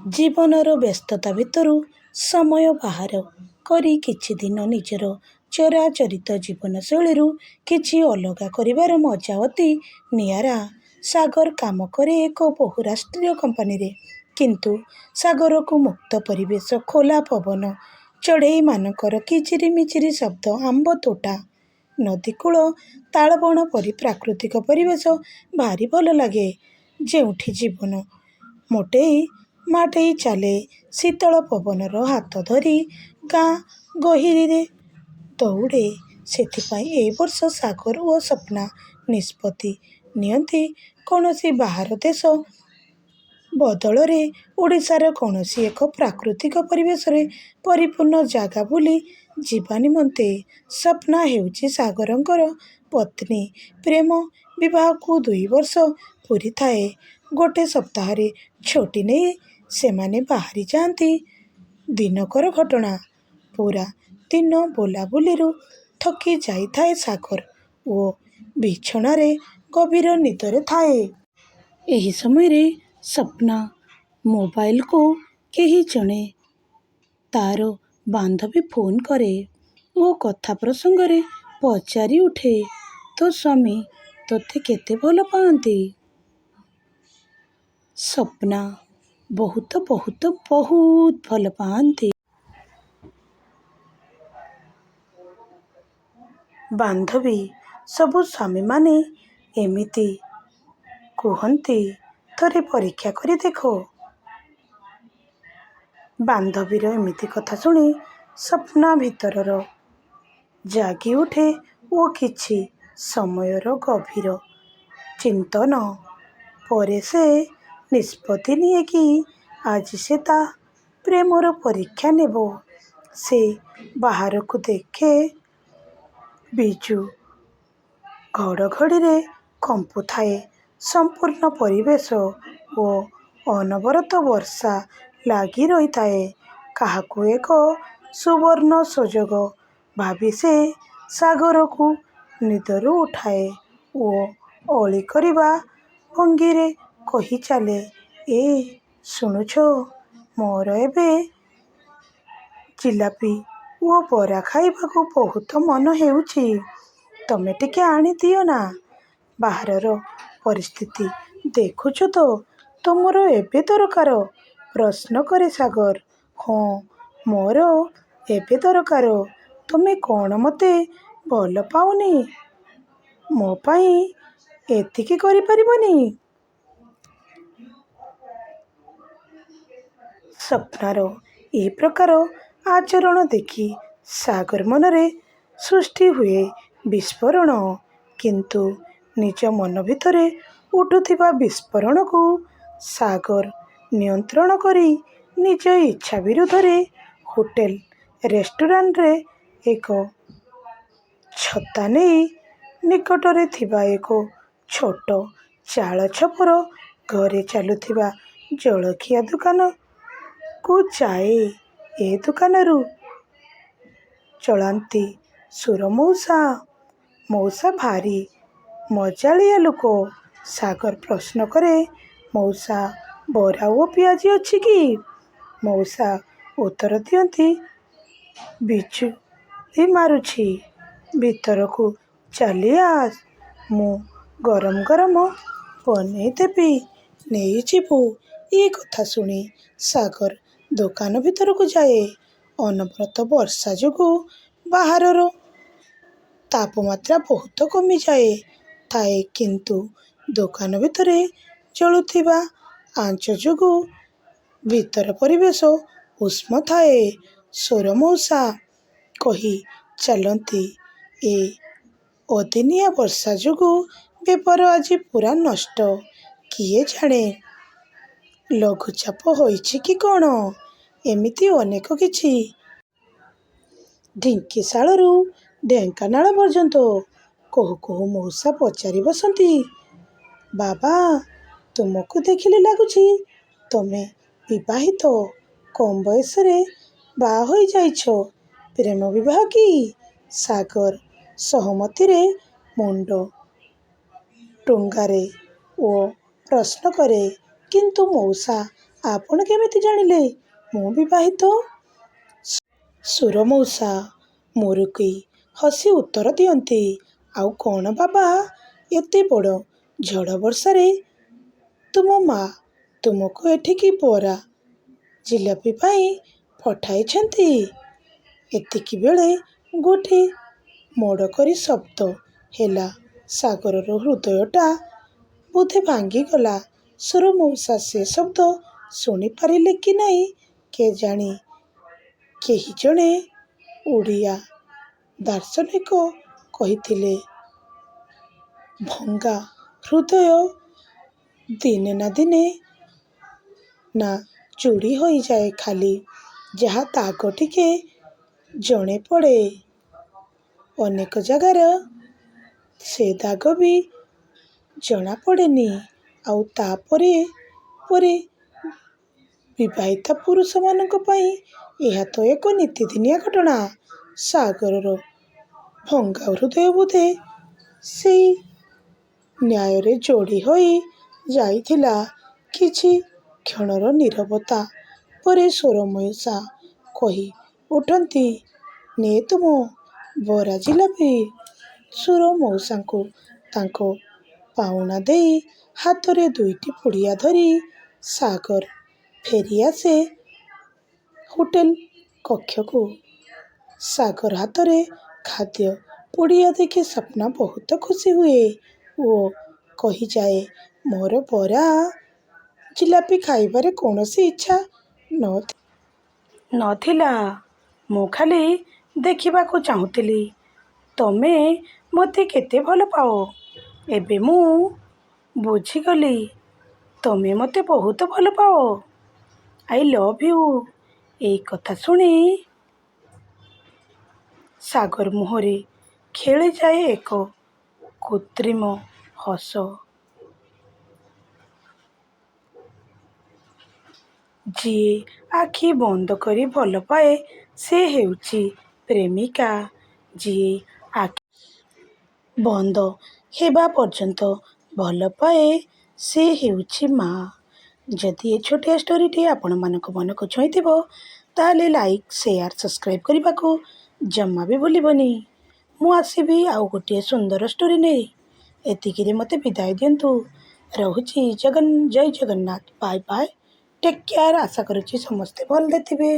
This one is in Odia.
ଜୀବନର ବ୍ୟସ୍ତତା ଭିତରୁ ସମୟ ବାହାର କରି କିଛି ଦିନ ନିଜର ଚରାଚରିତ ଜୀବନଶୈଳୀରୁ କିଛି ଅଲଗା କରିବାର ମଜା ଅତି ନିଆରା। ସାଗର କାମ କରେ ଏକ ବହୁରାଷ୍ଟ୍ରୀୟ କମ୍ପାନୀରେ। କିନ୍ତୁ ସାଗରକୁ ମୁକ୍ତ ପରିବେଶ, ଖୋଲା ପବନ, ଚଢ଼େଇମାନଙ୍କର କିଚିରିମିଚିରି ଶବ୍ଦ, ଆମ୍ବତୋଟା, ନଦୀକୂଳ, ତାଳବଣ ପରି ପ୍ରାକୃତିକ ପରିବେଶ ଭାରି ଭଲ ଲାଗେ। ଯେଉଁଠି ଜୀବନ ମୋଟେଇ ମାଟେଇ ଚାଲେ ଶୀତଳ ପବନର ହାତ ଧରି ଗାଁ ଗହୀରରେ ଦୌଡ଼େ। ସେଥିପାଇଁ ଏ ବର୍ଷ ସାଗର ଓ ସ୍ୱପ୍ନା ନିଷ୍ପତ୍ତି ନିଅନ୍ତି କୌଣସି ବାହାର ଦେଶ ବଦଳରେ ଓଡ଼ିଶାର କୌଣସି ଏକ ପ୍ରାକୃତିକ ପରିବେଶରେ ପରିପୂର୍ଣ୍ଣ ଜାଗା ବୁଲି ଯିବା ନିମନ୍ତେ। ସ୍ୱପ୍ନା ହେଉଛି ସାଗରଙ୍କର ପତ୍ନୀ। ପ୍ରେମ ବିବାହକୁ 2 ବର୍ଷ ପୂରିଥାଏ। ଗୋଟେ ସପ୍ତାହରେ ଛୁଟି ନେଇ ସେମାନେ ବାହାରି ଯାଆନ୍ତି। ଦିନକର ଘଟଣା। ପୂରା ଦିନ ବୁଲାବୁଲିରୁ ଥକି ଯାଇଥାଏ ସାଗର ଓ ବିଛଣାରେ ଗଭୀର ନିଦରେ ଥାଏ। ଏହି ସମୟରେ ସ୍ୱପ୍ନା ମୋବାଇଲକୁ କେହି ଜଣେ ତା'ର ବାନ୍ଧବୀ ଫୋନ୍ କରେ ଓ କଥା ପ୍ରସଙ୍ଗରେ ପଚାରି ଉଠେ, ତୋ ସ୍ୱାମୀ ତୋତେ କେତେ ଭଲ ପାଆନ୍ତି? ସ୍ୱପ୍ନା ବହୁତ ବହୁତ ବହୁତ ଭଲ ପାଆନ୍ତି। ବାନ୍ଧବୀ, ସବୁ ସ୍ୱାମୀମାନେ ଏମିତି କୁହନ୍ତି, ଥରେ ପରୀକ୍ଷା କରି ଦେଖ। ବାନ୍ଧବୀର ଏମିତି କଥା ଶୁଣି ସ୍ୱପ୍ନା ଭିତରର ଜାଗି ଉଠେ ଓ କିଛି ସମୟର ଗଭୀର ଚିନ୍ତନ ପରେ ସେ ନିଷ୍ପତ୍ତି ନିଏ କି ଆଜି ସେ ତା' ପ୍ରେମର ପରୀକ୍ଷା ନେବ। ସେ ବାହାରକୁ ଦେଖେ। ବିଜୁ ଘଡ଼ଘଡ଼ିରେ କମ୍ପୁଥାଏ ସମ୍ପୂର୍ଣ୍ଣ ପରିବେଶ ଓ ଅନବରତ ବର୍ଷା ଲାଗି ରହିଥାଏ। କାହାକୁ ଏକ ସୁବର୍ଣ୍ଣ ସୁଯୋଗ ଭାବି ସେ ସାଗରକୁ ନିଦରୁ ଉଠାଏ ଓ ଅଳି କରିବା ଭଙ୍ଗୀରେ କହି ଚାଲେ, ଏ ଶୁଣୁଛ, ମୋର ଏବେ ଜିଲାପି ଓ ବରା ଖାଇବାକୁ ବହୁତ ମନ ହେଉଛି। ତମେ ଟିକେ ଆଣିଦିଅ ନା। ବାହାରର ପରିସ୍ଥିତି ଦେଖୁଛ ତ। ତୁମର ଏବେ ଦରକାର? ପ୍ରଶ୍ନ କରେ ସାଗର। ହଁ, ମୋର ଏବେ ଦରକାର। ତୁମେ କ'ଣ ମୋତେ ଭଲ ପାଅନି? ମୋ ପାଇଁ ଏତିକି କରିପାରିବନି? ସ୍ୱପ୍ନାର ଏ ପ୍ରକାର ଆଚରଣ ଦେଖି ସାଗର ମନରେ ସୃଷ୍ଟି ହୁଏ ବିସ୍ଫୋରଣ। କିନ୍ତୁ ନିଜ ମନ ଭିତରେ ଉଠୁଥିବା ବିସ୍ଫୋରଣକୁ ସାଗର ନିୟନ୍ତ୍ରଣ କରି ନିଜ ଇଚ୍ଛା ବିରୁଦ୍ଧରେ ହୋଟେଲ ରେଷ୍ଟୁରାଣ୍ଟରେ ଏକ ଛତା ନେଇ ନିକଟରେ ଥିବା ଏକ ଛୋଟ ଚାଳ ଛପର ଘରେ ଚାଲୁଥିବା ଜଳଖିଆ ଦୋକାନକୁ ଯାଏ। ଏ ଦୋକାନରୁ ଚଳାନ୍ତି ସୁର ମଉସା। ମଉସା ଭାରି ମଜାଳିଆ ଲୋକ। ସାଗର ପ୍ରଶ୍ନ କରେ, ମଉସା, ବରା ଓ ପିଆଜି ଅଛି କି? ମଉସା ଉତ୍ତର ଦିଅନ୍ତି, ବିଜୁଳି ମାରୁଛି, ଭିତରକୁ ଚାଲି ଆସ, ମୁଁ ଗରମ ଗରମ ବନେଇ ଦେବି, ନେଇଯିବୁ। ଏ କଥା ଶୁଣି ସାଗର ଦୋକାନ ଭିତରକୁ ଯାଏ। ଅନବରତ ବର୍ଷା ଯୋଗୁଁ ବାହାରର ତାପମାତ୍ରା ବହୁତ କମିଯାଇଥାଏ। କିନ୍ତୁ ଦୋକାନ ଭିତରେ ଜଳୁଥିବା ଆଞ୍ଚ ଯୋଗୁଁ ଭିତର ପରିବେଶ ଉଷ୍ମ ଥାଏ। ସୁର ମଉସା କହି ଚାଲନ୍ତି, ଏ ଅଦିନିଆ ବର୍ଷା ଯୋଗୁଁ ବେପାର ଆଜି ପୂରା ନଷ୍ଟ। କିଏ ଜାଣେ ଲଘୁଚାପ ହୋଇଛି କି କ'ଣ? ଏମିତି ଅନେକ କିଛି। ଢିଙ୍କିଶାଳରୁ ଢେଙ୍କାନାଳ ପର୍ଯ୍ୟନ୍ତ କହୁ କହୁ ମଉସା ପଚାରି ବସନ୍ତି, ବାବା, ତୁମକୁ ଦେଖିଲେ ଲାଗୁଛି ତମେ ବିବାହିତ। କମ୍ ବୟସରେ ବାହା ହୋଇଯାଇଛ। ପ୍ରେମ ବିବାହ କି? ସାଗର ସହମତିରେ ମୁଣ୍ଡ ଟୁଙ୍ଗାରେ ଓ ପ୍ରଶ୍ନ କରେ, କିନ୍ତୁ ମଉସା ଆପଣ କେମିତି ଜାଣିଲେ ମୁଁ ବିବାହିତ? ସୁର ମଉସା ମୁରୁକି ହସି ଉତ୍ତର ଦିଅନ୍ତି। ଆଉ କ'ଣ ବାବା, ଏତେ ବଡ଼ ଝଡ଼ ବର୍ଷାରେ ତୁମ ମା ତୁମକୁ ଏଠିକି ବରା ଜିଲାପି ପାଇଁ ପଠାଇଛନ୍ତି? ଏତିକିବେଳେ ଗୋଟିଏ ମୋଡ଼କରି ଶବ୍ଦ ହେଲା। ସାଗରର ହୃଦୟଟା ବୋଧେ ଭାଙ୍ଗିଗଲା। ସୁର ମଉସା ସେ ଶବ୍ଦ ଶୁଣିପାରିଲେ କି ନାହିଁ କେଜାଣି। କେହି ଜଣେ ଓଡ଼ିଆ ଦାର୍ଶନିକ କହିଥିଲେ, ଭଙ୍ଗା ହୃଦୟ ଦିନେ ନା ଚୂଡ଼ି ହୋଇଯାଏ, ଖାଲି ଯାହା ଦାଗ ଟିକେ ଜଣେ ପଡ଼େ। ଅନେକ ଜାଗାରେ ସେ ଦାଗ ବି ଜଣାପଡ଼େନି। ଆଉ ତାପରେ ପରେ ବିବାହିତା ପୁରୁଷମାନଙ୍କ ପାଇଁ ଏହା ତ ଏକ ନିତିଦିନିଆ ଘଟଣା। ସାଗରର ଭଙ୍ଗା ହୃଦୟ ବୋଧେ ସେଇ ନ୍ୟାୟରେ ଯୋଡ଼ି ହୋଇ ଯାଇଥିଲା। କିଛି କ୍ଷଣର ନୀରବତା ପରେ ସୁର ମଉସା କହି ଉଠନ୍ତି, ନେ ତୁମ ବରା ଜିଲାପି। ସୁର ମଉସାଙ୍କୁ ତାଙ୍କ ପାଉଣା ଦେଇ ହାତରେ ଦୁଇଟି ପୁଡ଼ିଆ ଧରି ସାଗର ଫେରିଆସେ ହୋଟେଲ କକ୍ଷକୁ। ସାଗର ହାତରେ ଖାଦ୍ୟ ପୁଡ଼ିଆ ଦେଖି ସ୍ୱପ୍ନା ବହୁତ ଖୁସି ହୁଏ ଓ କହିଯାଏ, ମୋର ବରା ଜିଲାପି ଖାଇବାର କୌଣସି ଇଚ୍ଛା ନଥିଲା। ମୁଁ ଖାଲି ଦେଖିବାକୁ ଚାହୁଁଥିଲି ତମେ ମୋତେ କେତେ ଭଲ ପାଅ। ଏବେ ମୁଁ ବୁଝିଗଲି ତମେ ମୋତେ ବହୁତ ଭଲ ପାଅ। I love you. ଏଇ କଥା ଶୁଣି ସାଗର ମୁହଁରେ ଖେଳିଯାଏ ଏକ କୃତ୍ରିମ ହସ। ଯିଏ ଆଖି ବନ୍ଦ କରି ଭଲ ପାଏ ସେ ହେଉଛି ପ୍ରେମିକା। ଯିଏ ଆଖି ବନ୍ଦ ହେବା ପର୍ଯ୍ୟନ୍ତ ଭଲ ପାଏ ସେ ହେଉଛି ମା। ଯଦି ଏ ଛୋଟିଆ ଷ୍ଟୋରିଟି ଆପଣମାନଙ୍କ ମନକୁ ଛୁଇଁଥିବ ତାହେଲେ ଲାଇକ୍, ସେୟାର, ସବସ୍କ୍ରାଇବ୍ କରିବାକୁ ଜମା ବି ଭୁଲିବନି। ମୁଁ ଆସିବି ଆଉ ଗୋଟିଏ ସୁନ୍ଦର ଷ୍ଟୋରି ନେଇ। ଏତିକିରେ ମୋତେ ବିଦାୟ ଦିଅନ୍ତୁ। ରହୁଛି। ଜୟ Jagannath. Bye bye. Take care. ଆଶା କରୁଛି ସମସ୍ତେ ଭଲରେ ଥିବେ।